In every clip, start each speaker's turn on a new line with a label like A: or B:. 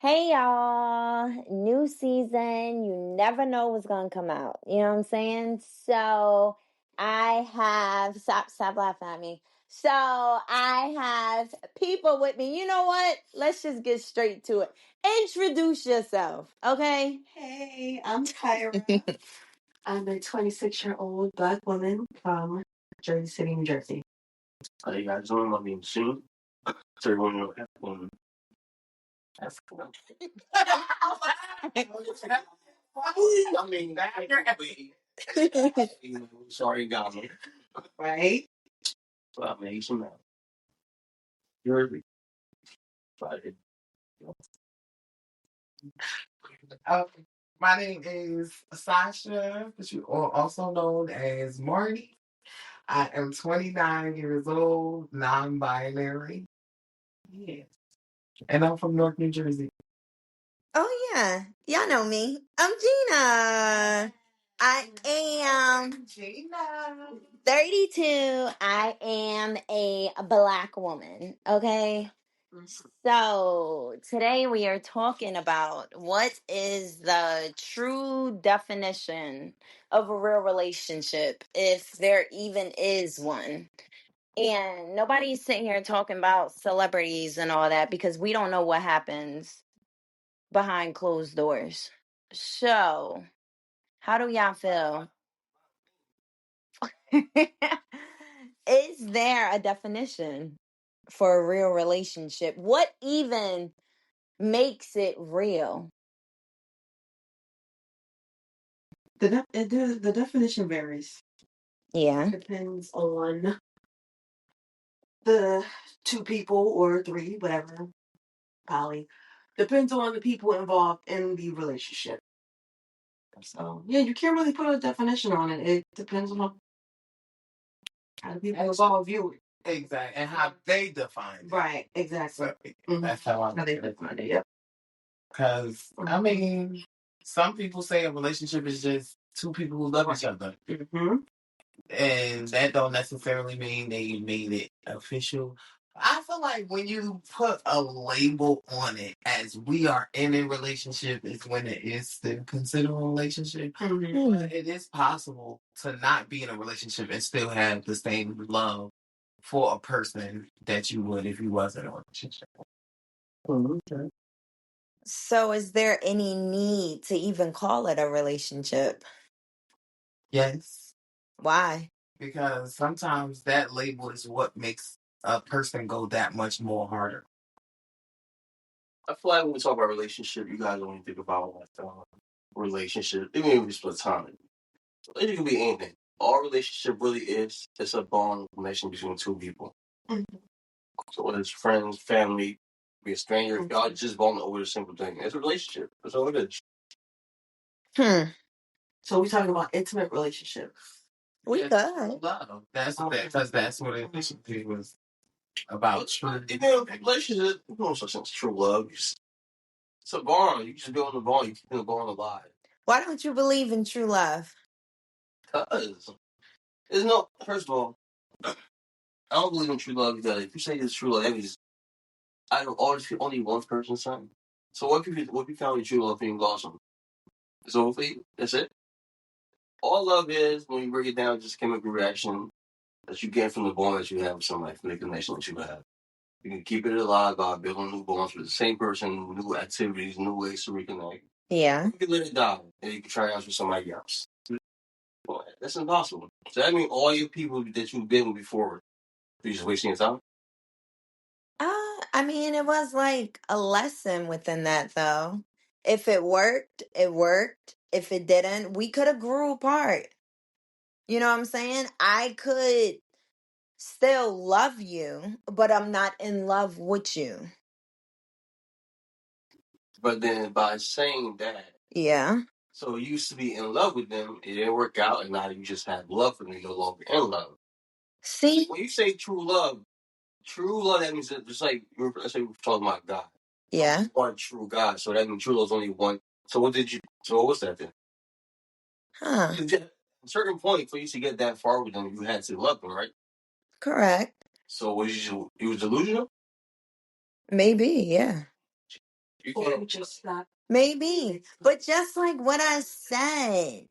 A: Hey y'all, new season. You never know what's gonna come out. You know what I'm saying? So I have stop laughing at me. So I have people with me. You know what? Let's just get straight to it. Introduce yourself, okay?
B: Hey, I'm Tyra. I'm a 26-year-old Black woman from Jersey City, New Jersey.
C: How you guys doing? My name's Shane. So everyone know African. I mean, sorry, Ghana.
B: Right?
C: But I'm Asian now. Jersey. But
D: Uh, my name is Sasha, but you are also known as Marty. I am 29 years old, non-binary. Yes. And I'm from North New Jersey.
A: Oh yeah, y'all know me. I'm Gina. I am
D: Gina.
A: 32. I am a Black woman. Okay. So today we are talking about what is the true definition of a real relationship, if there even is one. And nobody's sitting here talking about celebrities and all that because we don't know what happens behind closed doors. So, how do y'all feel? Is there a definition for a real relationship? What even makes it real?
B: The definition varies.
A: Yeah.
B: Depends on the two people or three, whatever, poly. Depends on the people involved in the relationship. So, yeah, you can't really put a definition on it. It depends on how the people involved view it.
D: Exactly. And how they define it.
B: Right, exactly.
D: So, that's how I
B: How they define it, yep.
D: Because, I mean, some people say a relationship is just two people who love each other.
B: Mm-hmm.
D: And that don't necessarily mean they made it official. I feel like when you put a label on it as we are in a relationship is when it is still considered a relationship.
B: Mm-hmm.
D: But it is possible to not be in a relationship and still have the same love for a person that you would if you wasn't in a relationship. Okay.
A: So, is there any need to even call it a relationship?
D: Yes.
A: Why?
D: Because sometimes that label is what makes a person go that much more harder.
C: I feel like when we talk about relationship, you guys only think about relationship, even if it's platonic. It could be anything. All relationship really is it's a bond connection between two people.
B: Mm-hmm.
C: So whether it's friends, family, be a stranger, if y'all just bond over a simple thing, it's a relationship. That's all it is.
A: Hmm.
B: So we're talking about intimate relationships.
A: We
D: Yeah,
A: could.
D: love. That's what it basically was about.
C: Even relationship, no such thing as true love. It's a bond. You just build a bond. You keep the bond alive.
A: Why don't you believe in true love?
C: Because there's no. First of all, I don't believe in true love because if you say it's true love, that means I don't always feel only one person son. So what if you found your true love being blossom? It's over for you. That's it. All love is when you break it down, just chemical reaction that you get from the bond that you have with somebody, from the connection that you have. You can keep it alive by building new bonds with the same person, new activities, new ways to reconnect.
A: Yeah.
C: You can let it die, and you can try it out with somebody else. Well, that's impossible. So that means all your people that you've been with before, you're just wasting your time.
A: I mean, it was like a lesson within that, though. If it worked, it worked. If it didn't, we could have grew apart. You know what I'm saying? I could still love you, but I'm not in love with you.
C: But then by saying that,
A: Yeah.
C: so you used to be in love with them, it didn't work out, and now you just have love for them, you're no longer in love.
A: See?
C: When you say true love, that means that just like, let's say we're talking about God.
A: Yeah.
C: One true God, so that means true love is only one. So what was that then?
A: Huh.
C: At a certain point, for you to get that far with them, you had to love them, right?
A: Correct.
C: So you was delusional?
A: Maybe, yeah.
C: You
B: Or
C: can't.
B: you just not.
A: Maybe. But just like what I said.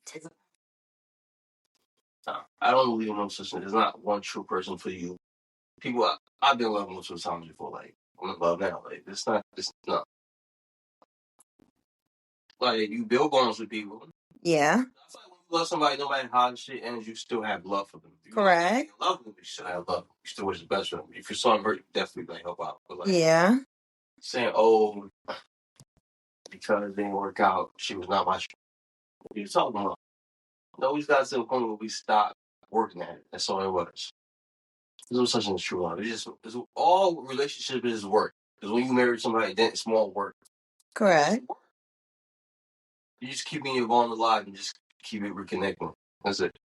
C: I don't believe in no such thing. There's not one true person for you. People, I've been in love multiple times before. Like I'm in love now. Like it's not. It's not. Like you build bonds with people.
A: Yeah.
C: I feel like when you love somebody, no matter how shit ends, you still have love for them. You
A: Correct.
C: love them, you still have love. You still wish the best for them. If you're something hurt, you definitely like help out. But like
A: Yeah.
C: saying, oh, because it didn't work out, she was not my. What are you talking about? No, we got to the point where we stopped working at it. That's all it was. There's no such thing as true love. It's all relationship is work. Because when you marry somebody, then it's more work.
A: Correct.
C: You just keeping your bond alive and just keep it reconnecting. That's it.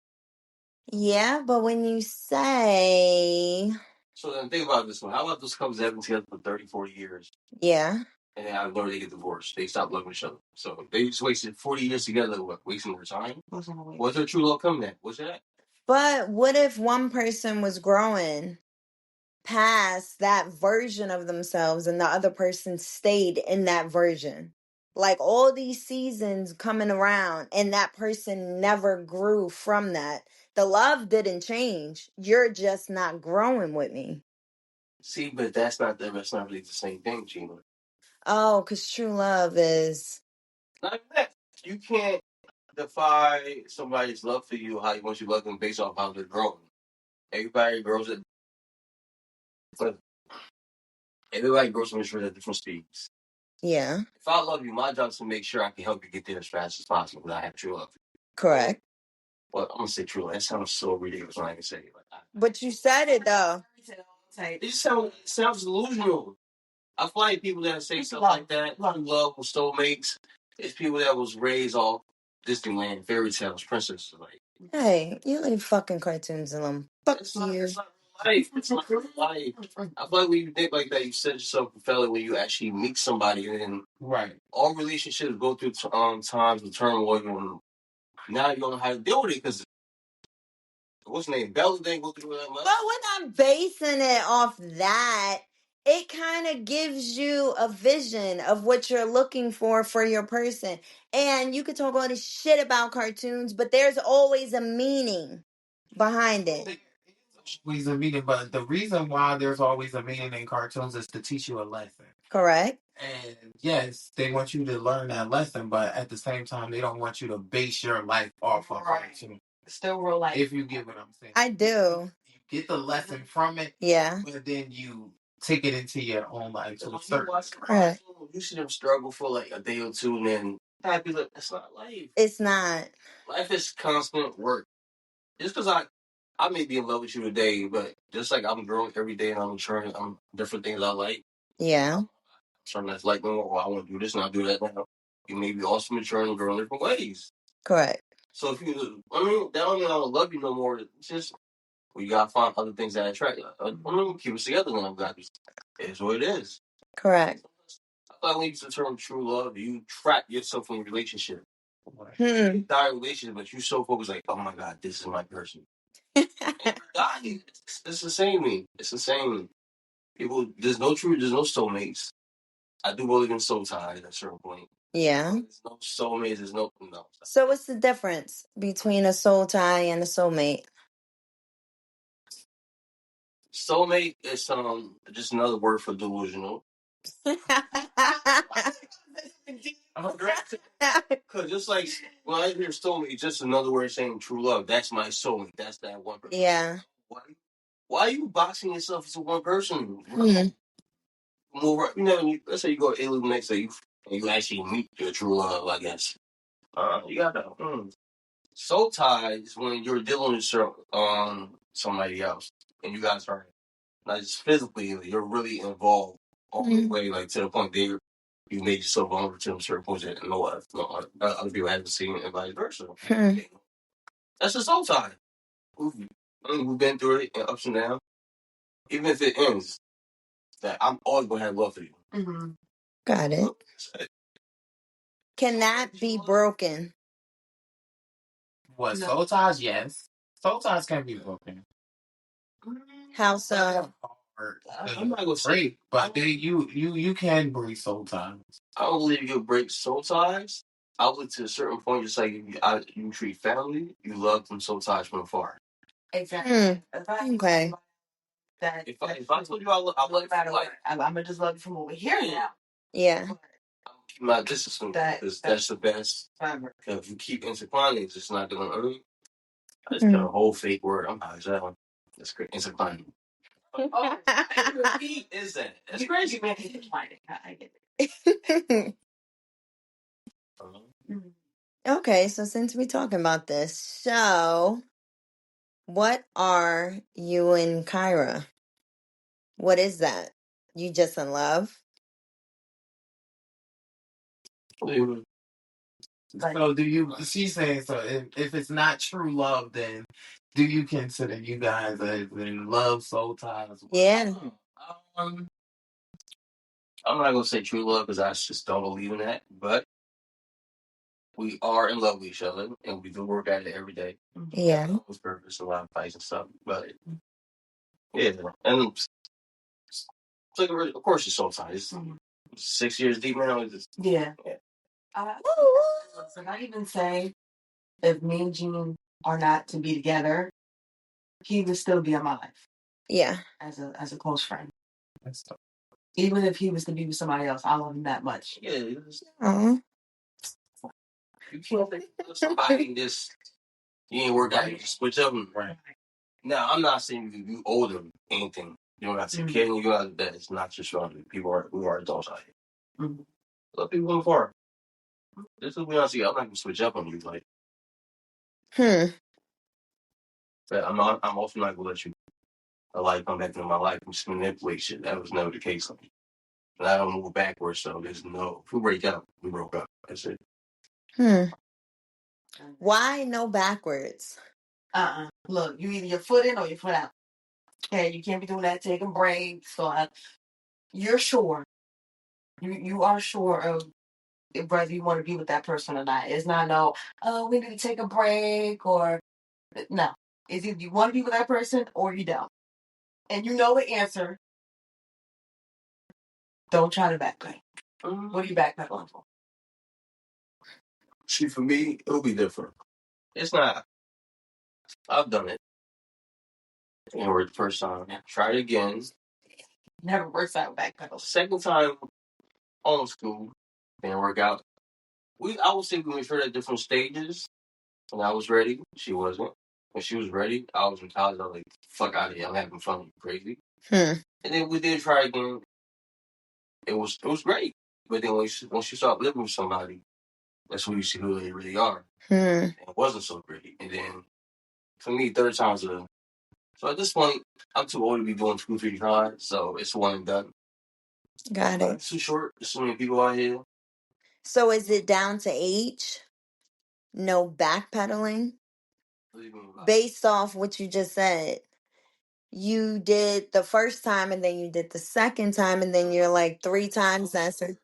A: Yeah, but when you say,
C: So then think about this one. How about those couples that have been together for 30, 40 years?
A: yeah,
C: And then I learned they get divorced. They stop loving each other. So they just wasted 40 years together, what, wasting their time? What's their true love coming at? What's that?
A: but what if one person was growing past that version of themselves and the other person stayed in that version? Like all these seasons coming around and that person never grew from that. The love didn't change. You're just not growing with me.
C: See, but that's not really the same thing, Gina.
A: Oh, because true love is,
C: Not even that. You can't defy somebody's love for you, how you want you to love them based off how they're growing. Everybody grows at everybody grows from at different speeds.
A: yeah,
C: If I love you, my job is to make sure I can help you get there as fast as possible because I have true love.
A: correct.
C: Well, I'm gonna say true love. That sounds so ridiculous when I can say it.
A: But you said it though.
C: It just sounds delusional. I feel like people that say stuff like that, love with soulmates, it's people that was raised off Disneyland, fairy tales, princesses. Like,
A: Hey, you leave fucking cartoons alone. Fuck
C: it's
A: you.
C: it's not real life. It's not real life. I feel like when you think like that, you set yourself a failure when you actually meet somebody, and right, all relationships go through times of turmoil, and now you don't know how to deal with it because what's her name? Bella didn't go through that much.
A: But when I'm basing it off that, it kind of gives you a vision of what you're looking for your person. And you could talk all this shit about cartoons, but there's always a meaning behind it.
D: Always a meaning, but the reason why there's always a meaning in cartoons is to teach you a lesson.
A: Correct?
D: And yes, they want you to learn that lesson, but at the same time, they don't want you to base your life off of cartoon.
B: Still real life.
D: If you get what I'm saying.
A: I do.
D: You get the lesson from it,
A: Yeah.
D: but then you take it into your own life to a certain.
A: Right.
C: You see them struggle for like a day or two, and then happy. Look, that's not life.
A: It's not.
C: Life is constant work. Just because I may be in love with you today, but just like I'm growing every day and I'm maturing, I'm different things I like.
A: Yeah.
C: Something that's like, oh, I want to do this and I'll do that now. You may be also maturing and growing different ways.
A: Correct.
C: So if you, I mean, that don't mean I don't love you no more. It's just, well, you gotta find other things that attract you. I mean, keep us together then. I'm glad it's what it is.
A: Correct.
C: I feel like when you use the term true love, you trap yourself in a relationship.
A: Hmm.
C: Die relationship, but you so focused like, oh my God, this is my person. And you die. It's the same thing. It's the same. People, there's no soulmates. I do believe in soul ties at a certain point.
A: Yeah.
C: There's no soulmates. There's no.
A: So what's the difference between a soul tie and a soulmate?
C: Soulmate is just another word for delusional. Cause just like when I hear soulmate, it's just another word saying true love. That's my soulmate. That's that one person.
A: Yeah.
C: Why are you boxing yourself into one person?
A: Hmm.
C: More, let's say you go to Italy next day, you actually meet your true love. I guess. You gotta. Soul ties when you're dealing with somebody else, and you guys are not just physically, you're really involved all the way, like to the point that you made yourself vulnerable to them certain points that other people haven't seen, and vice versa. That's a soul tie. We've been through it and ups and downs. Even if it ends, that I'm always gonna have love for you.
B: Mm-hmm.
A: Got it. Can that be broken?
D: What, soul ties? Yes. Soul ties can be broken.
A: How so?
C: I'm not gonna say
D: break, but then you can break sometimes.
C: I don't believe you can break soul ties. I believe to a certain point, just like you treat family, you love them soul ties from afar.
B: Exactly.
A: Okay.
C: If I told you I love you, like
B: I'm gonna just love you from over here now.
A: Yeah.
C: I'm keep my distance from you because that's the best. If you keep intertwining, it's just not gonna earn. I just got a whole fake word. I'm not exactly. That's great. Intertwining. Oh, what is that? That's crazy, man.
B: Intertwining. I get it.
A: Okay, so since we're talking about this, so what are you and Kyra? What is that? You just in love?
D: So do you? She's saying so. If it's not true love, then do you consider you guys as in love soul ties?
A: Yeah.
C: I'm not gonna say true love because I just don't believe in that. But we are in love with each other, and we do work at it every day.
A: Yeah.
C: With purpose, a lot of fights and stuff. But yeah, and it's like of course it's soul ties. It's 6 years deep now.
B: Yeah. So not even say if me and Gene are not to be together, he would still be in my life
A: Yeah.
B: as a close friend. Even if he was to be with somebody else, I love him that much.
C: Yeah,
A: Oh.
C: you can't think of somebody and just you ain't work out. You just switch up. Right. Now I'm not saying you owe them anything. You don't have to take care of you. That it's not just wrong. We are adults out here. Let people go far. This is be honest. I'm not gonna switch up on you. Like, but I'm also not gonna let you a life come back into my life and just manipulate shit. That was never the case. And I don't move backwards. So there's no. If we break up, we broke up. That's it.
A: Why no backwards?
B: Look, you either your foot in or your foot out. Okay, you can't be doing that, taking breaks. So you're sure. You are sure of whether you want to be with that person or not. It's not no, oh, we need to take a break or no. It's either you want to be with that person or you don't. And you know the answer. Don't try to backpedal. What are you backpedaling for?
C: See, for me, it'll be different. It's not. I've done it. And we're the first time. Try it again.
B: Never works out with backpedal.
C: Second time on school, didn't work out. I would say we went through at different stages. When I was ready, she wasn't. When she was ready, I was in college. I was like, "Fuck out of here! I'm having fun. You crazy?" And then we did try again. It was great. But then once you start living with somebody, that's when you see who they really are. And it wasn't so great. And then for me, third time's a. So at this point, I'm too old to be doing 2, 3 times. So it's one and done.
A: Got it.
C: It's too short. There's so many people out here.
A: So is it down to age? No backpedaling? Based off what you just said. You did the first time and then you did the second time and then you're like 3 times that's it.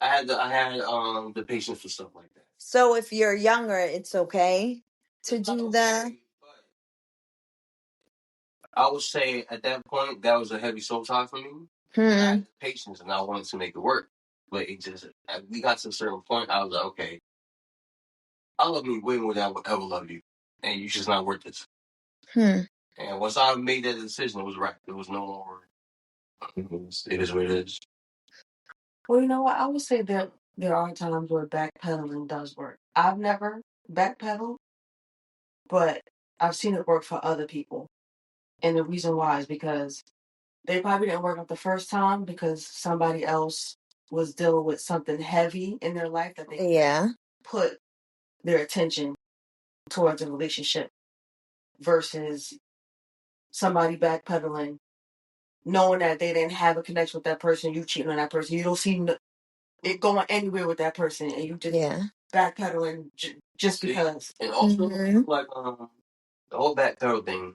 C: I had the patience for stuff like that.
A: So if you're younger, it's okay to do that.
C: I would say at that point that was a heavy soul tie for me. I had the patience and I wanted to make it work, but it just we got to a certain point. I was like, okay, I love you way more than I would ever love you, and you're just not worth it. And once I made that decision, it was right. There was no more. It is what it is.
B: Well, you know what? I would say that there are times where backpedaling does work. I've never backpedaled, but I've seen it work for other people. And the reason why is because they probably didn't work out the first time because somebody else was dealing with something heavy in their life that they put their attention towards a relationship versus somebody backpedaling, knowing that they didn't have a connection with that person, you cheating on that person, you don't see it going anywhere with that person, and you just backpedaling just because.
C: And also, like the whole backpedal thing,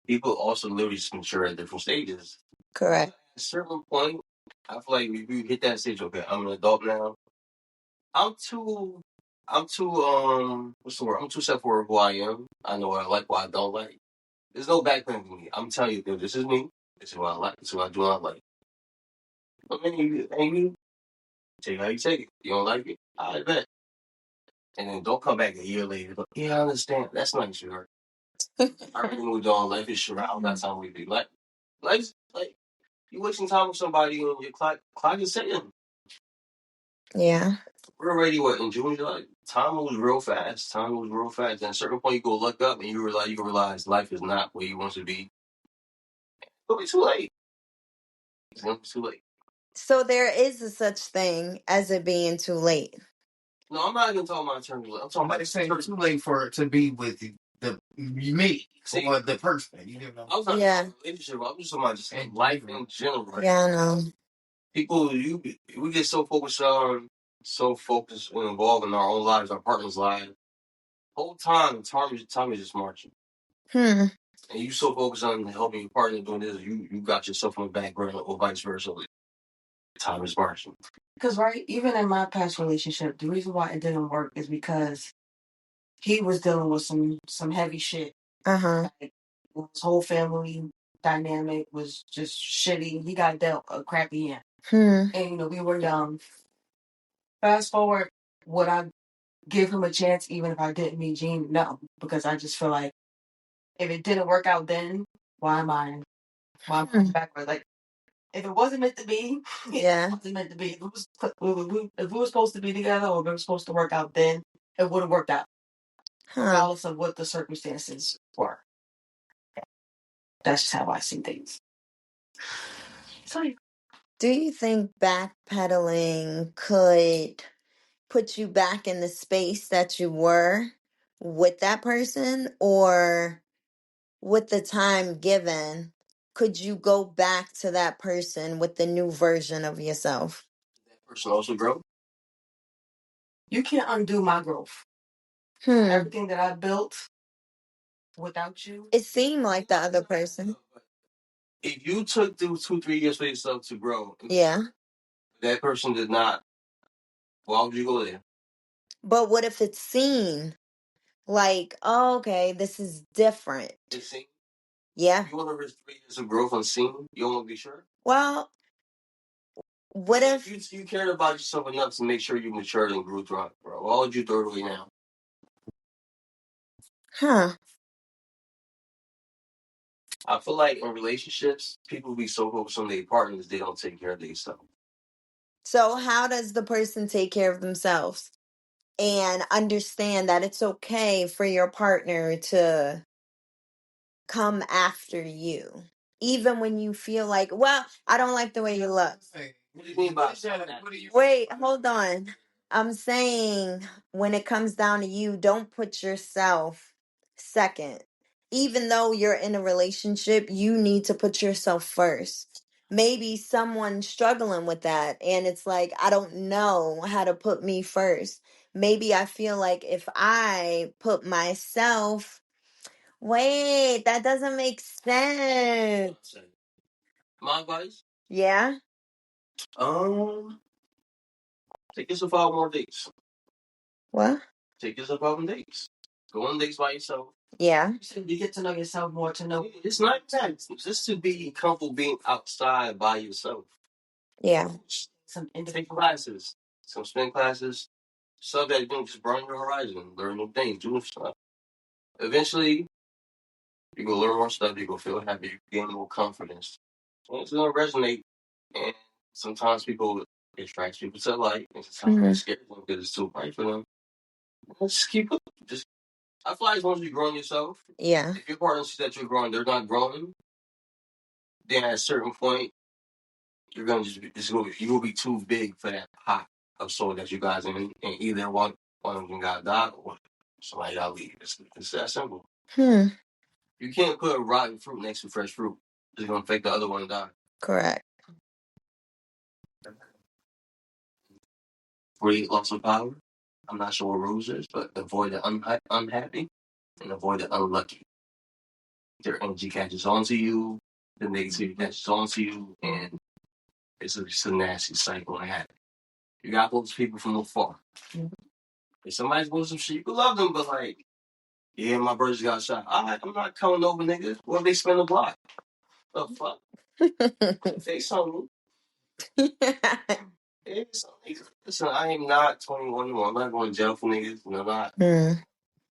C: people also literally just mature at different stages.
A: Correct.
C: At a certain point, I feel like if you hit that stage, okay, I'm an adult now. I'm too what's the word? I'm too self-aware of who I am. I know what I like, what I don't like. There's no backpedaling for me. I'm telling you, this is me. This is what I like. This is what I do not like. I mean, you take it how you take it. You don't like it, I bet. And then don't come back a year later. But, yeah, I understand. That's not sure. I already moved on. Life is sure. I don't got time with you. Like you wasting time with somebody and your clock is sitting.
A: Yeah.
C: We're already in June, July. Time moves real fast. Time moves real fast. And at a certain point, you go look up and you realize life is not where you want to be. It'll be too late. It's gonna be too late.
A: So there is a such thing as it being too late.
C: No, I'm not even talking about terms. I'm talking about
D: Somebody saying it's too late for it to be with me or the person. You know.
C: I was not
A: Yeah.
C: talking about relationship. I'm just talking about just life in general. Right?
A: Yeah, I know.
C: People, we get so focused and involved in our own lives, our partner's lives. Whole time is just marching.
A: Hmm.
C: And you so focused on helping your partner doing this, you got yourself on the back burner or vice versa. Time is marching.
B: Because, right, even in my past relationship, the reason why it didn't work is because he was dealing with some heavy shit.
A: Uh-huh.
B: Like, his whole family dynamic was just shitty. He got dealt a crappy hand. And, we were young. Fast forward, would I give him a chance even if I didn't meet Gene? No, because I just feel like if it didn't work out then, why am I backwards? Like, if it wasn't meant to be,
A: Yeah.
B: it wasn't meant to be. If we were supposed to be together or we were supposed to work out then, it would have worked out, regardless of what the circumstances were. That's just how I see things. So,
A: Do you think backpedaling could put you back in the space that you were with that person, or with the time given, could you go back to that person with the new version of yourself?
C: That person also grow.
B: You can't undo my growth. Everything that I built without you.
A: It seemed like the other person.
C: If you took 2-3 years for yourself to grow,
A: Yeah.
C: that person did not, why would you go there?
A: But what if it's seen like, oh, okay, this is different?
C: It's seen.
A: Yeah.
C: If you want to risk 3 years of growth unseen, you don't want to be sure.
A: Well, what if
C: you cared about yourself enough to make sure you matured and grew throughout, bro? Why would you throw it away now? I feel like in relationships, people be so focused on their partners, they don't take care of themselves.
A: So how does the person take care of themselves and understand that it's okay for your partner to come after you, even when you feel like, well, I don't like the way you look?
C: What do you mean by
A: Wait, hold on. I'm saying when it comes down to you, don't put yourself second. Even though you're in a relationship, you need to put yourself first. Maybe someone's struggling with that, and it's like, I don't know how to put me first. Maybe I feel like if I put myself, wait, that doesn't make sense.
C: my advice?
A: Yeah?
C: Take yourself out more dates.
A: What?
C: Take yourself out on dates. Go on dates by yourself.
A: Yeah.
B: You get to know yourself more to know.
C: It's not that. It's just to be comfortable being outside by yourself.
A: Yeah.
C: Take classes. Some spin classes. Stuff that you don't just broaden your horizon. Learn new things. Do new stuff. Eventually, you go learn more stuff. You go feel happy. You gain more confidence. And it's going to resonate. And sometimes people attract people to light. And sometimes it's scary because it's too bright for them. Just keep it. I feel like as long as you're growing yourself,
A: Yeah.
C: if your partner sees that you're growing, they're not growing, then at a certain point, you're gonna you will be too big for that pot of soul that you guys in, and either one of them got died or somebody got leave. It's that simple. You can't put a rotten fruit next to fresh fruit. It's gonna affect the other one to die.
A: Correct.
C: Greed, loss of power. I'm not sure what rules is, but avoid the unhappy and avoid the unlucky. Their energy catches onto you, the negativity catches onto you, and it's just a nasty cycle and habit. You got those people from afar. If somebody's doing some shit, you can love them, but like, yeah, my brother got shot. I'm not coming over, nigga. What if they spin the block? The fuck? Say something. Listen, I am not 21 anymore. I'm not going to jail for niggas. I'm not.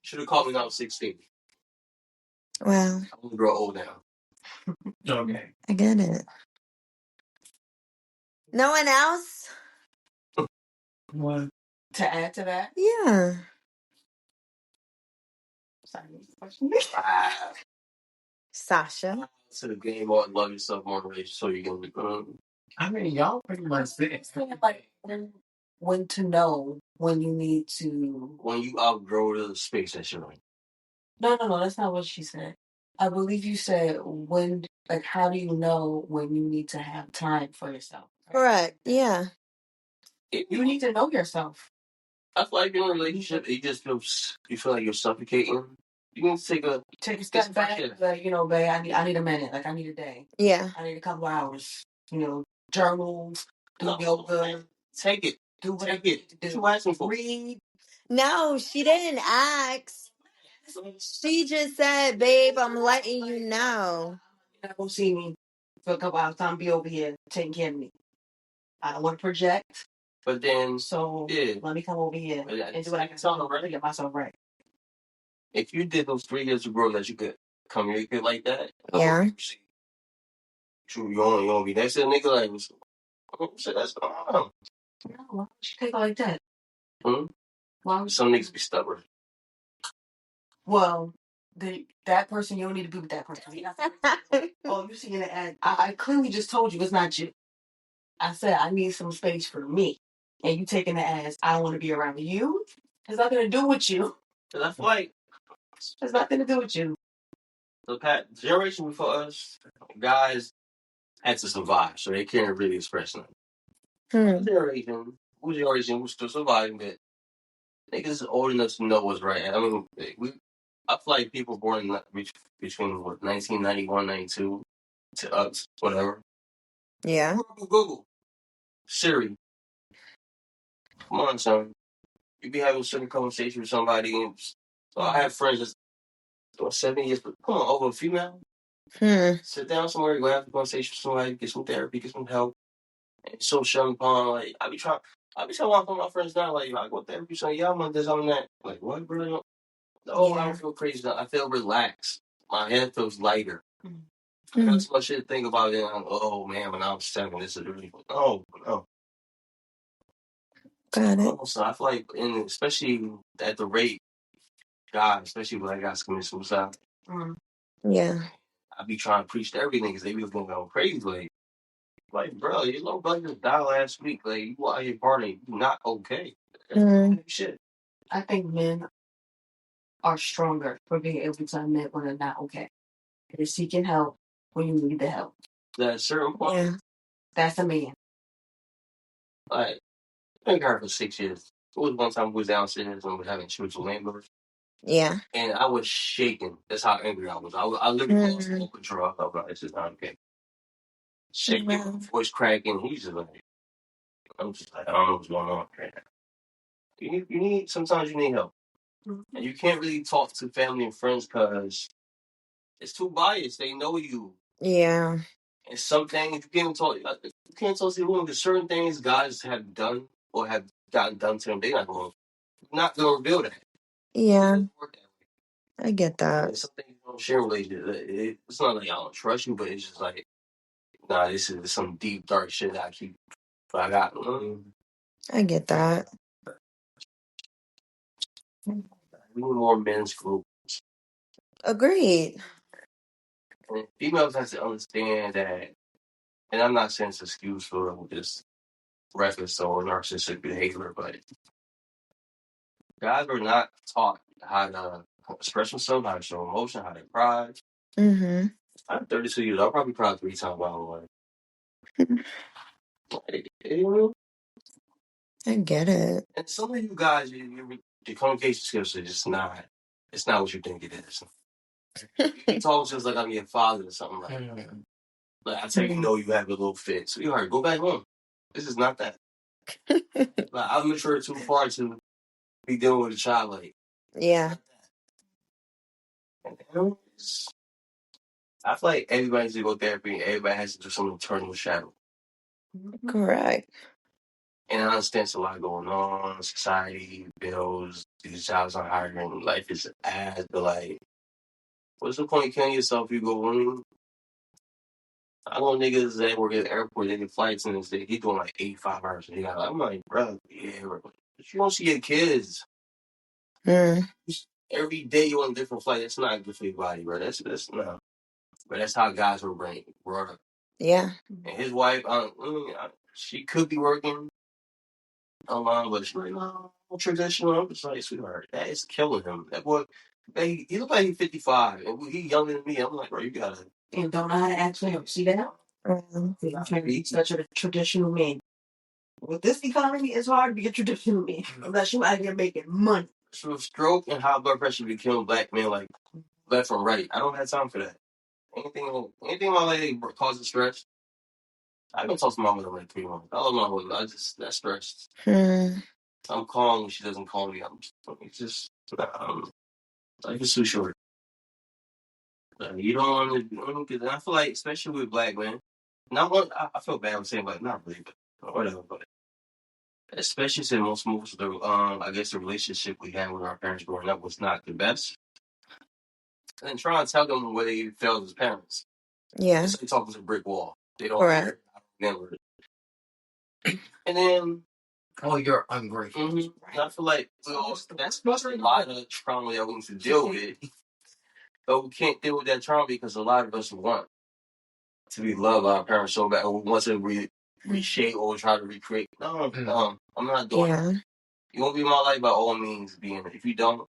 C: Should have called me when I was 16.
A: Well,
C: I'm going to grow old now.
D: Okay.
A: I get it. No one else?
D: What? To add to that?
A: Yeah.
D: Sorry, what's the question?
A: Sasha.
C: To the game or love yourself more so you can
D: I mean, y'all pretty much said like when to know when you need to.
C: when you outgrow the space that you're in.
D: No, that's not what she said. I believe you said when, like, how do you know when you need to have time for yourself? Right?
A: Correct. Yeah.
D: You need to know yourself.
C: I feel like in a relationship, you feel like you're suffocating. You need to
D: Take a step back, like, babe, I need a minute, like I need a day.
A: Yeah.
D: I need a couple hours. Journals, do yoga,
C: take it.
D: do whatever
C: Take it.
D: do.
C: You asking for?
D: Read.
A: No, she didn't ask. She just said, babe, I'm letting you know.
D: You're not gonna see me for a couple hours. Time be over here taking care of me. I don't want to project.
C: But then,
D: so
C: yeah,
D: let me come over here and do what I can to get myself right.
C: If you did those 3 years of growth that you could communicate like that,
A: Yeah.
C: You don't be next to a nigga like, shit, that's
D: no, why would you take it like that? Why would
C: some niggas be stubborn?
D: Well, that person, you don't need to be with that person. Oh, you see in the ad. I clearly just told you it's not you. I said I need some space for me. And you taking the ass, I don't want to be around you. It's nothing to do with you.
C: Cause I feel like
D: it's nothing to do with you.
C: The generation before us, guys had to survive, so they can't really express nothing. Who's generation was still surviving, but niggas old enough to know what's right. I mean, I feel like people born between 1991, 92 to us, whatever.
A: Yeah.
C: Google, Siri. Come on, son. You be having a certain conversation with somebody, and so I have friends that's doing 7 years, but come on, over a female. Sit down somewhere, go have a conversation with somebody, get some therapy, get some help. And so Sean Paul, like I be telling one of my friends now, like I go to therapy, saying, yeah, I'm on this, I'm on that. Like, what, bro? Oh, I don't feel crazy. I feel relaxed. My head feels lighter. I got so much shit to think about it. Oh man, when I was 7, this is really no.
A: Got it.
C: So I feel like, especially at the rate, guys, especially black guys commit suicide.
A: Yeah.
C: I be trying to preach to every niggas. They be going crazy. Like, bro, your little brother just died last week. Like, you out here partying. You not okay. Shit.
D: I think men are stronger for being able to admit when they're not okay. They're seeking help when you need the help.
C: At a certain point.
A: Yeah.
D: That's a man.
C: Like, I've been here for 6 years. It was one time we was downstairs and we were having spiritual members.
A: Yeah.
C: And I was shaking. That's how angry I was. I literally lost all control. I thought, this is not okay. Shaking, voice cracking. He's just like, I'm just like, I don't know what's going on right now. Sometimes you need help. And you can't really talk to family and friends because it's too biased. They know you.
A: Yeah.
C: And some things you can't talk to the woman because certain things guys have done or have gotten done to them, they're not going to reveal that.
A: Yeah. I get that.
C: It's something you don't share with you. It's not like I don't trust you, but it's just like, nah, this is some deep, dark shit that I keep. But I got.
A: I get that.
C: We need more men's groups.
A: Agreed.
C: And females have to understand that, and I'm not saying it's an excuse for just reckless or narcissistic behavior, but guys are not taught how to express themselves, how to show emotion, how to cry. I'm 32 years old. I'll probably cry 3 times by the way.
A: I get it.
C: And some of you guys, your communication skills are just not. It's not what you think it is. You talk just like I'm your father or something like that. Like I tell you, you have a little fit. So you go back home. This is not that. Like I'm mature too far to be dealing with a child like.
A: Yeah.
C: I feel like everybody needs to go therapy and everybody has to do something to turn the shadow.
A: Correct.
C: And I understand there's a lot going on, society, bills, these jobs aren't hiring, life is ass, but like, what's the point of killing yourself if you go winning? I know niggas that work at the airport, they get flights and he doing like 85 hours. And I'm like, bro, yeah, bro. But you don't see your kids.
A: Mm.
C: Every day you on a different flight. That's not good for your body, bro. That's no. But that's how guys were brought up.
A: Yeah.
C: And his wife, she could be working online, but she's like, no, traditional. I'm just like, sweetheart, that is killing him. That boy, he look like he's 55, and he younger than me. I'm like, bro, you gotta.
B: And don't know how to act him. See that?
A: Mm.
B: I'm trying to be such a traditional man. With this economy, it's hard to be a traditional man unless you out here making money.
C: So stroke and high blood pressure be killing black men like left and right. I don't have time for that. Anything in my life causes stress. I've been talking to my mother like 3 months. I love my mother. That's stressed.
A: Mm.
C: I'm calm when she doesn't call me. It's just life is too short. You don't want to get. I feel like, especially with black men, not one. I feel bad for saying, but not really, but whatever. But especially since most of the I guess the relationship we had with our parents growing up was not the best. And trying to tell them where they failed as parents.
A: Yeah.
C: It's like talking to a brick wall. They don't
A: Correct.
C: never. And then,
D: Oh, you're ungrateful.
C: and I feel like that's a lot of trauma that we need to deal with. But we can't deal with that trauma because a lot of us want to be loved by our parents so bad. We want to reshape or try to recreate. No, I'm not doing it. You want to be in my life by all means, be in it. If you don't,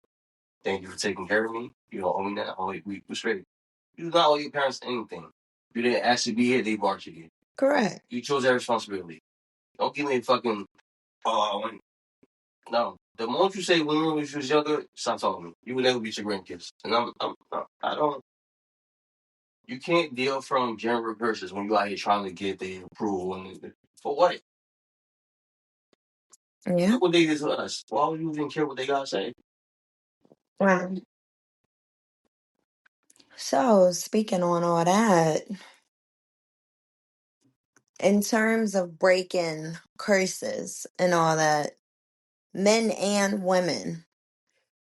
C: thank you for taking care of me. You don't owe me that. We straight. You do not owe your parents anything. You didn't ask to be here, they brought you here.
A: Correct.
C: You chose that responsibility. Don't give me a fucking, no. The moment you say when you was younger, stop talking to me. You would never beat your grandkids. And I don't, you can't deal from general curses when you out here trying to get their approval. And for what?
A: Yeah.
C: Look what they did to us. Why would you even care what they gotta say?
A: Wow. So, speaking on all that, in terms of breaking curses and all that, men and women,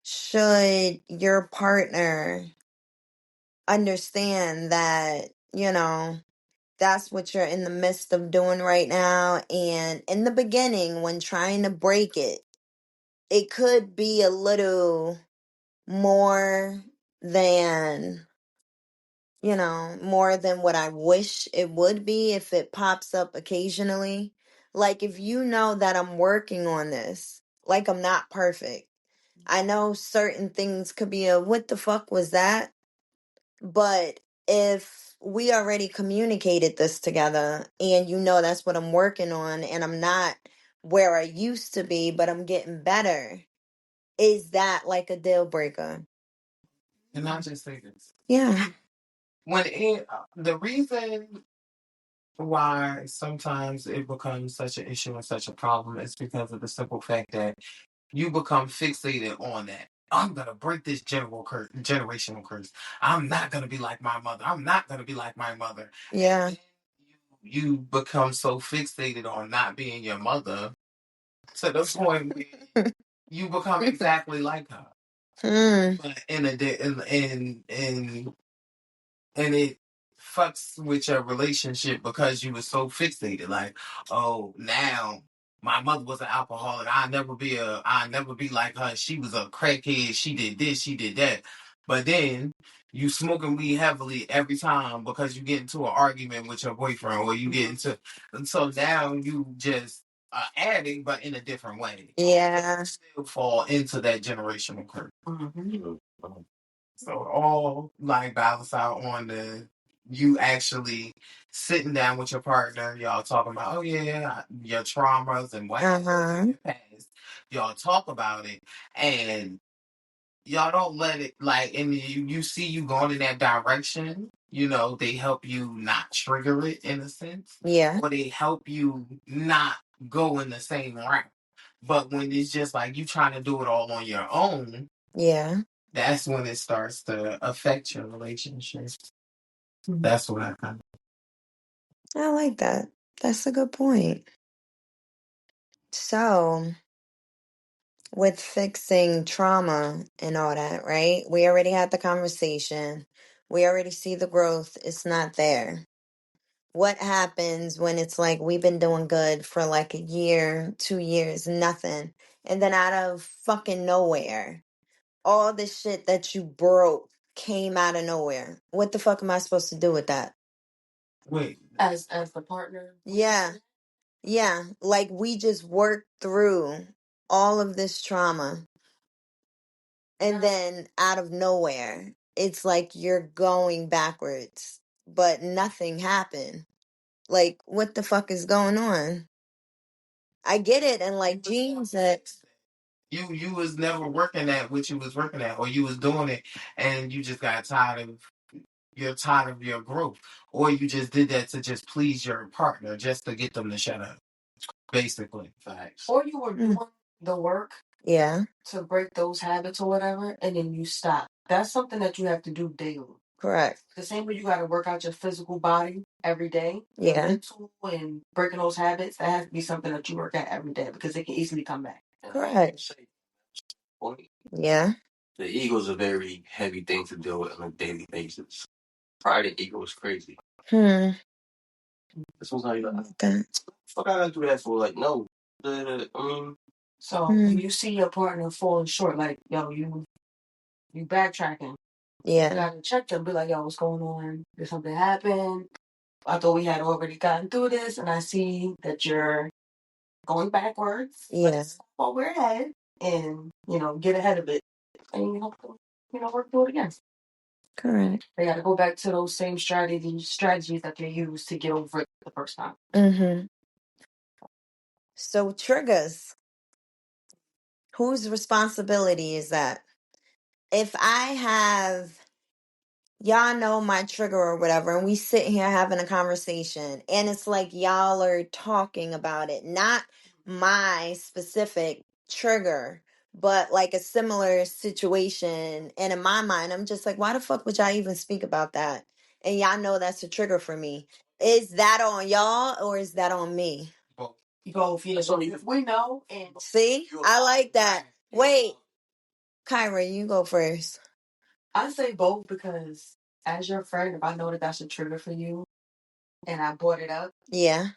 A: should your partner understand that, that's what you're in the midst of doing right now? And in the beginning, when trying to break it, it could be a little more than more than what I wish it would be if it pops up occasionally. Like, if you know that I'm working on this, like, I'm not perfect. I know certain things could be a what the fuck was that? But if we already communicated this together and that's what I'm working on and I'm not where I used to be, but I'm getting better, is that like a deal breaker?
D: And I just say this.
A: Yeah.
D: The reason why sometimes it becomes such an issue and such a problem is because of the simple fact that you become fixated on that. I'm gonna break this generational curse. I'm not gonna be like my mother. I'm not gonna be like my mother.
A: Yeah.
D: And you become so fixated on not being your mother to the point where you become exactly like her. But and it fucks with your relationship because you were so fixated. Like, oh, now my mother was an alcoholic. I'll never be like her. She was a crackhead. She did this, she did that. But then you smoking weed heavily every time because you get into an argument with your boyfriend or you get into, and so now you just are adding, but in a different way.
A: Yeah.
D: You still fall into that generational curse. So all like balance out on you actually sitting down with your partner, y'all talking about, oh yeah, your traumas and what happened in your past. Y'all talk about it and y'all don't let it and you see you going in that direction, they help you not trigger it in a sense.
A: Yeah.
D: Or they help you not go in the same route. But when it's just like you trying to do it all on your own,
A: Yeah.
D: that's when it starts to affect your relationship. That's what I kind
A: I like that. That's a good point. So, with fixing trauma and all that, right? We already had the conversation. We already see the growth. It's not there. What happens when it's like we've been doing good for like a year, 2 years, nothing, and then out of fucking nowhere, all the shit that you broke came out of nowhere? What the fuck am I supposed to do with that?
D: of wait.
B: As the partner.
A: Yeah, yeah. Like we just worked through all of this trauma, and then out of nowhere, it's like you're going backwards, but nothing happened. Like, what the fuck is going on? I get it, and like Jean said,
D: You was never working at what you was working at, or you was doing it and you just got tired of you're tired of your growth, or you just did that to just please your partner, just to get them to shut up. Basically, facts.
B: Or you were doing the work
A: yeah,
B: to break those habits or whatever, and then you stop. That's something that you have to do daily.
A: correct.
B: The same way you got to work out your physical body every day, your
A: Yeah,
B: mental and breaking those habits, that has to be something that you work at every day because it can easily come back.
A: correct.
C: Point.
A: Yeah.
C: The ego is a very heavy thing to deal with on a daily basis. Pride and ego is crazy.
A: Hmm.
C: Sometimes you're like,
A: That.
C: fuck, I gotta do that for like no. I mean,
B: So when you see your partner falling short, like yo, you backtracking, you
A: Yeah.
B: gotta check them, be like, yo, what's going on? Did something happen? I thought we had already gotten through this, and I see that you're going backwards.
A: Yeah.
B: Let's fall we're ahead and get ahead of it, and work through it again.
A: Correct.
B: They got to go back to those same strategies that they used to get over it the first time.
A: Mm-hmm. So triggers. Whose responsibility is that? If I have, y'all know my trigger or whatever, and we sit here having a conversation, and it's like y'all are talking about it, not my specific trigger, but like a similar situation. And in my mind, I'm just like, why the fuck would y'all even speak about that? And y'all know that's a trigger for me. Is that on y'all or is that on me?
B: Both, yeah. So we know, and
A: See, I like that. Wait, Kyra, you go first.
B: I say both because as your friend, if I know that that's a trigger for you, and I brought it up,
A: Yeah,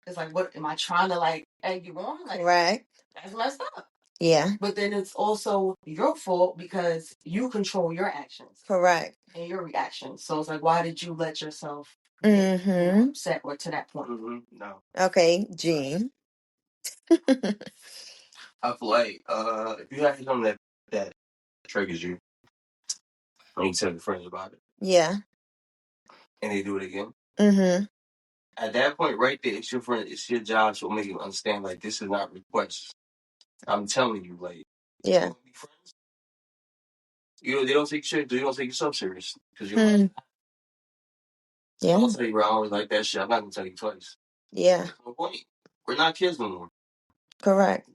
B: it's like, what am I trying to like egg you on? Like,
A: right.
B: that's messed up.
A: Yeah,
B: But then it's also your fault because you control your actions
A: correct.
B: and your reactions. So it's like, why did you let yourself get
A: Mm-hmm.
B: upset or to that point?
C: no.
A: Okay, Gene.
C: I feel like if you have something that triggers you, and you tell your friends about it,
A: Yeah.
C: and they do it again.
A: Mm-hmm.
C: At that point, right there, it's your friend. It's your job to make you understand. Like this is not requests. I'm telling you, like,
A: Yeah.
C: be friends. They don't take shit. You don't take yourself serious because you're
A: Hmm.
C: like,
A: Yeah.
C: I'll tell you, bro. I always like that shit. I'm not gonna tell you twice.
A: Yeah.
C: There's no point. We're not kids no more.
A: Correct.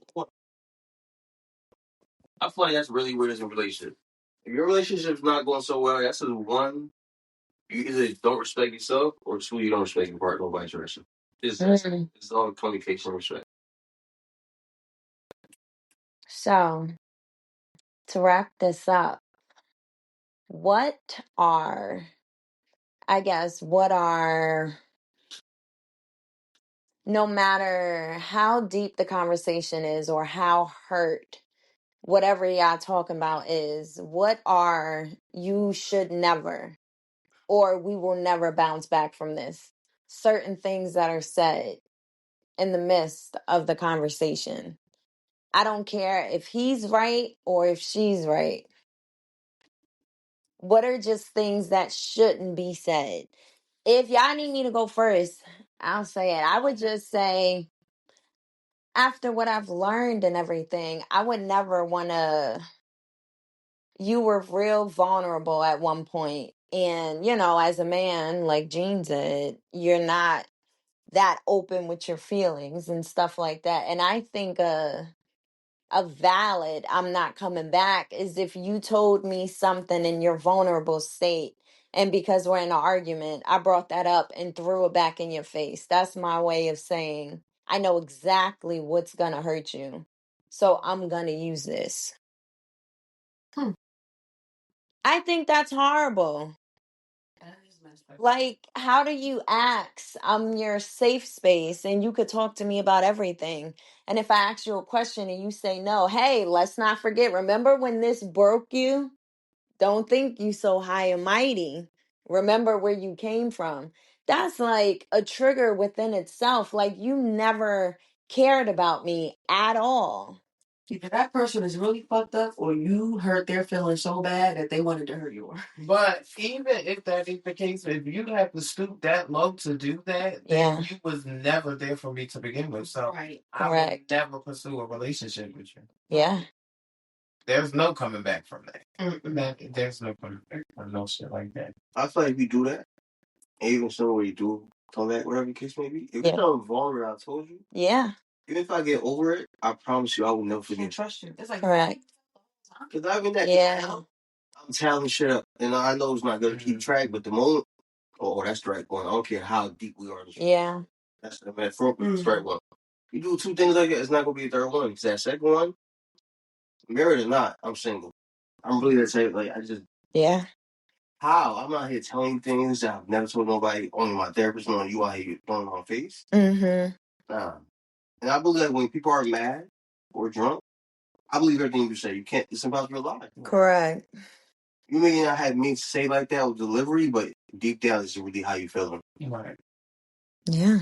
C: I feel like that's really weird as a relationship. If your relationship's not going so well, that's the one. You either don't respect yourself, or two, you don't respect your partner, or vice versa. It's all communication and respect.
A: So, to wrap this up, what are, what are, no matter how deep the conversation is or how hurt whatever y'all talking about is, what are you should never, or we will never bounce back from this? Certain things that are said in the midst of the conversation. I don't care if he's right or if she's right. What are just things that shouldn't be said? If y'all need me to go first, I'll say it. I would just say, after what I've learned and everything, I would never want to. You were real vulnerable at one point. And, as a man, like Gene said, you're not that open with your feelings and stuff like that. And I think a valid I'm not coming back is if you told me something in your vulnerable state And because we're in an argument, I brought that up and threw it back in your face. That's my way of saying, I know exactly what's going to hurt you. So I'm going to use this. I think that's horrible. Like, how do you ask? I'm your safe space and you could talk to me about everything. And if I ask you a question and you say no, hey, let's not forget, remember when this broke you? Don't think you so high and mighty. Remember where you came from. That's like a trigger within itself. Like, you never cared about me at all.
B: Either that person is really fucked up or you hurt their feelings so bad that they wanted to hurt yours.
D: But even if that is the case, if you have to stoop that low to do that, then
A: Yeah.
D: you was never there for me to begin with. So
B: Right.
D: I would
A: Correct.
D: never pursue a relationship with you.
A: Yeah.
D: There's no coming back from that.
B: Mm-mm.
D: There's no coming back from no shit like that.
C: I feel like if you do that, and even so where you do come back, whatever the case may be, if
A: Yeah.
C: you tell vulnerable, I told you,
A: Yeah.
C: even if I get over it, I promise you I will never
B: Can't
C: forget
B: trust you. It's like
A: Correct.
C: Because I've been that
A: Yeah.
C: now, I'm tallying shit up. And I know it's not going to keep track, but the moment, oh, that's strike one. I don't care how deep we are.
A: Yeah.
C: That's the metaphorical strike one. You do two things like that, it's not going to be a third one. Because that second one, married or not, I'm single. I'm really that type. Like, I just,
A: Yeah.
C: how? I'm not here telling you things that I've never told nobody, only my therapist, knowing you out here throwing my face.
A: Mm-hmm.
C: Nah. And I believe that when people are mad or drunk, I believe everything you say. You can't, it's about your life.
A: Correct.
C: You may not have me say like that with delivery, but deep down, it's really how you feeling.
D: Right.
A: Yeah.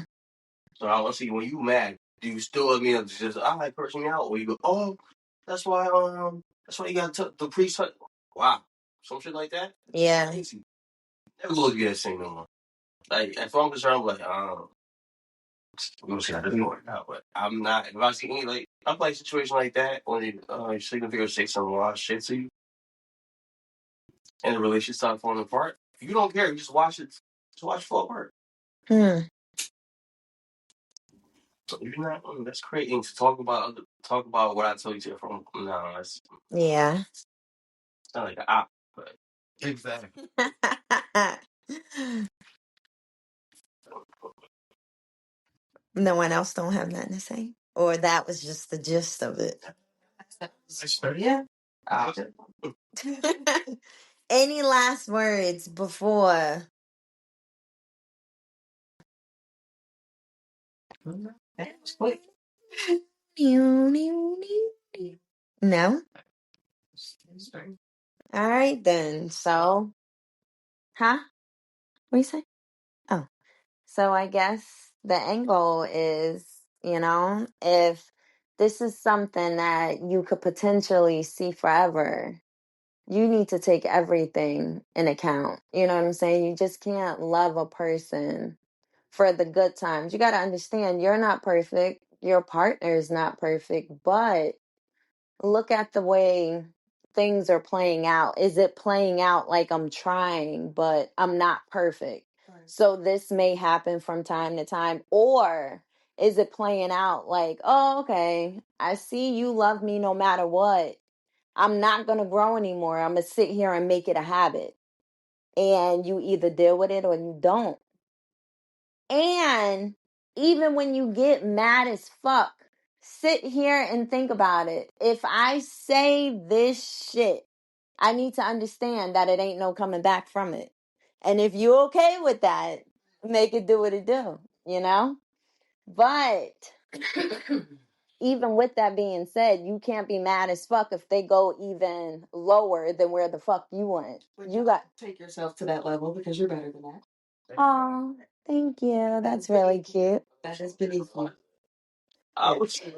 C: So I want to see when you mad, do you still let me know just I like cursing me out, or you go, oh, that's why you got the priest. Wow, some shit like that.
A: Yeah.
C: Crazy. Never go to get that same no more. Like if I'm concerned, I'm like, we're gonna see how this going out, but I'm not. If I see any like I'm like a situation like that, when your significant other say some wild shit to you, and the relationship starts falling apart, you don't care. You just watch it. Just watch it fall apart.
A: Hmm.
C: So you're not. That's creating to talk about what I told you to from. No, that's
A: Yeah.
C: not like an op, but
D: Exactly.
A: No one else don't have nothing to say? Or that was just the gist of it?
B: yeah.
A: Any last words before?
B: That was quick.
A: No? All right then. So, huh? What you say? Oh, so I guess the end goal is, if this is something that you could potentially see forever, you need to take everything in account. You know what I'm saying? You just can't love a person for the good times. You got to understand you're not perfect. Your partner is not perfect, but look at the way things are playing out. Is it playing out like I'm trying, but I'm not perfect? Right. So this may happen from time to time. Or is it playing out like, oh, okay, I see you love me no matter what. I'm not going to grow anymore. I'm going to sit here and make it a habit. And you either deal with it or you don't. And even when you get mad as fuck, sit here and think about it. If I say this shit, I need to understand that it ain't no coming back from it. And if you okay with that, make it do what it do, you know? But even with that being said, you can't be mad as fuck if they go even lower than where the fuck you went.
B: But
A: You got
B: take yourself to that level because you're better than that.
A: Oh, thank you. That's really cute.
B: That is beneath you.
C: I would say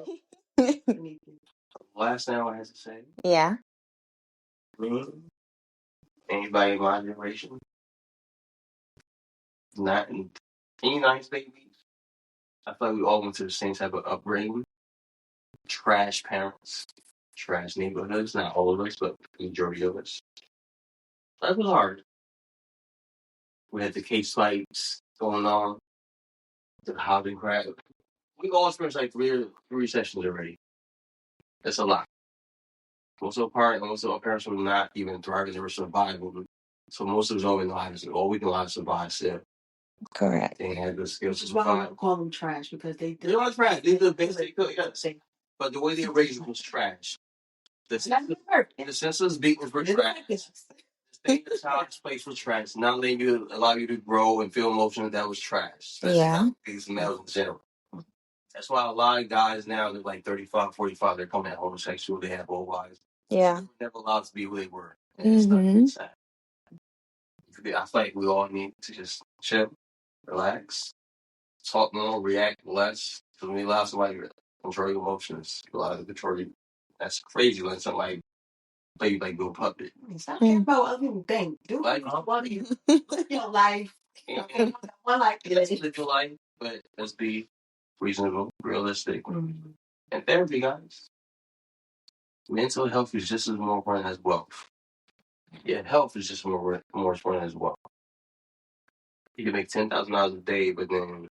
B: Beneath you.
C: last thing I had to say.
A: Yeah.
C: Me, anybody in my generation, not any nice babies. I feel like we all went to the same type of upbringing. Trash parents, trash neighborhoods. Not all of us, but the majority of us. That was hard. We had the case fights going on, the housing crash. We all experienced like three sessions already. That's a lot. Most of our parents were not even thriving; they were surviving. So most of us don't know how to. All we know how to survive. So
A: Correct.
C: they had the skills
B: Which
C: to
B: is why I
C: survive.
B: don't call them trash, because
C: They're not trash. They're the best they could. Yes. But the way they raised them was trash. The senseless beatings were trash. Staying in the child's place was trash. Not letting you allow you to grow and feel emotions, that was trash.
A: Yeah.
C: These males in general. That's why a lot of guys now, they're like 35, 45, they're coming out homosexual, they have old wives.
A: Yeah.
C: They were never allowed to be who they were. And it's not
A: Mm-hmm.
C: sad. I feel like we all need to just chill, relax, talk more, react less. Because when you allow somebody to control your emotions, you allow them to control you. That's crazy when somebody play you like a little puppet.
B: Stop caring about what other people think. Do
C: Like,
B: live your life. One life.
C: let's live your life, but let's be reasonable, realistic, and therapy, guys. Mental health is just as more important as wealth. Yeah, health is just more important as well. You can make $10,000 a day, but then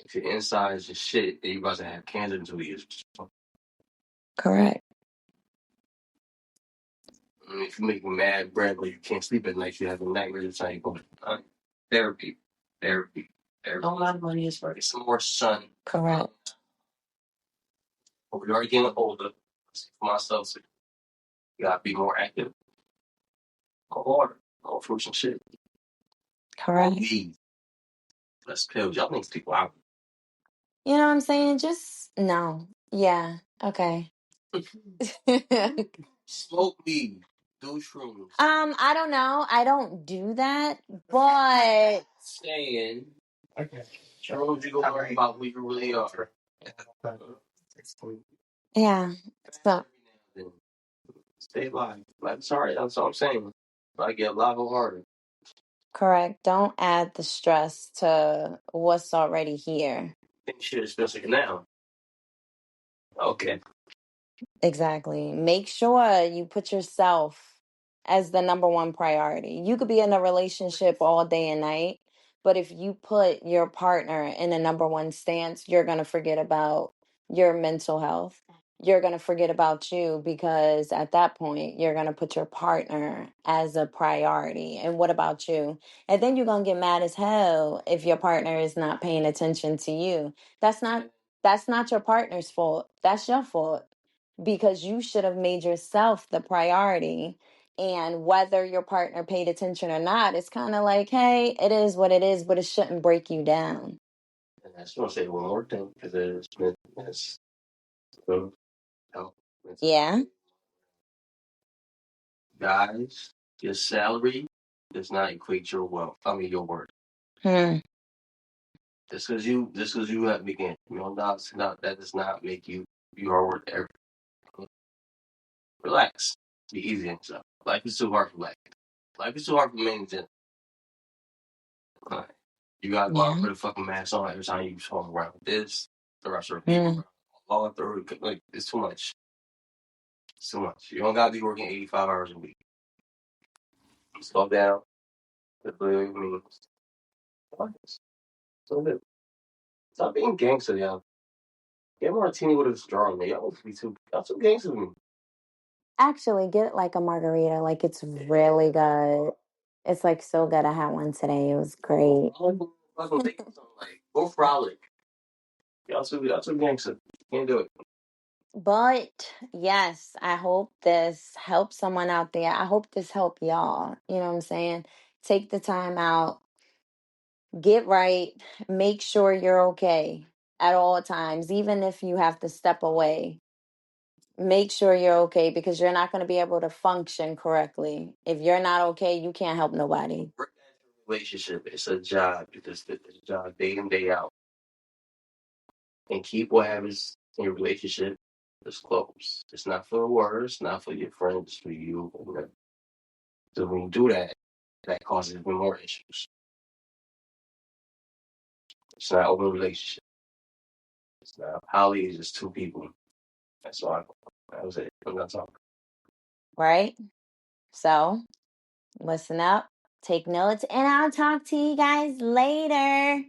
C: if your inside is just shit, then you about to have cancer in 2 years.
A: Correct.
C: If you're making mad bread, but you can't sleep at night, you have a nightmare every time you go. Therapy, therapy, therapy.
B: A lot of money is for
C: Get some more sun.
A: Correct.
C: But we are getting older. For myself, so you gotta be more active. Go harder. Go fruits and shit.
A: Correct.
C: Weed. Less pills. Y'all think people out.
A: You know what I'm saying? Just no. Yeah. Okay.
C: Smoke weed. Do shrooms.
A: I don't know. I don't do that, but
C: Saying.
D: Okay.
C: Shrooms, you go worry about who you really are.
A: yeah. So
C: Stay alive. I'm sorry. That's all I'm saying. I get a lot harder.
A: correct. Don't add the stress to what's already here.
C: Think shit is just like now. Okay.
A: Exactly. Make sure you put yourself as the number one priority. You could be in a relationship all day and night, but if you put your partner in a number one stance, you're going to forget about your mental health. You're going to forget about you because at that point, you're going to put your partner as a priority. And what about you? And then you're going to get mad as hell if your partner is not paying attention to you. That's not your partner's fault. That's your fault because you should have made yourself the priority. And whether your partner paid attention or not, it's kind of like, hey, it is what it is, but it shouldn't break you down.
C: And I just want to say one more thing because it's health.
A: Yeah.
C: Guys, your salary does not equate your wealth. I mean your worth.
A: Hmm.
C: Just because you have begin, that does not make you are worth everything. Relax. Be easy on yourself. Life is too hard for life. Life is too hard for men in general. Alright. You gotta go out and put a fucking mask on every time you talk around this, the rest of the people all through. Like it's too much. It's too much. You don't gotta be working 85 hours a week. Slow down. That's what it means. So good. Stop being gangster, y'all. Get Martini with a straw in there. Y'all too gangster with me.
A: Actually, get like a margarita. Like it's really good. It's like so good. I had one today. It was great.
C: Like, go frolic. Y'all too gangster. Can't do it.
A: But yes, I hope this helps someone out there. I hope this helped y'all. You know what I'm saying? Take the time out, get right, make sure you're okay at all times, even if you have to step away. Make sure you're okay because you're not going to be able to function correctly. If you're not okay, you can't help nobody.
C: Relationship, it's a job. It's a job day in, day out. And keep what happens in your relationship as close. It's not for the words, it's not for your friends, it's for you. So when you do that, that causes even more issues. It's not open relationship. It's not poly, it's just two people. That's all that was it. I'm not talking.
A: Right? So, listen up, take notes, and I'll talk to you guys later.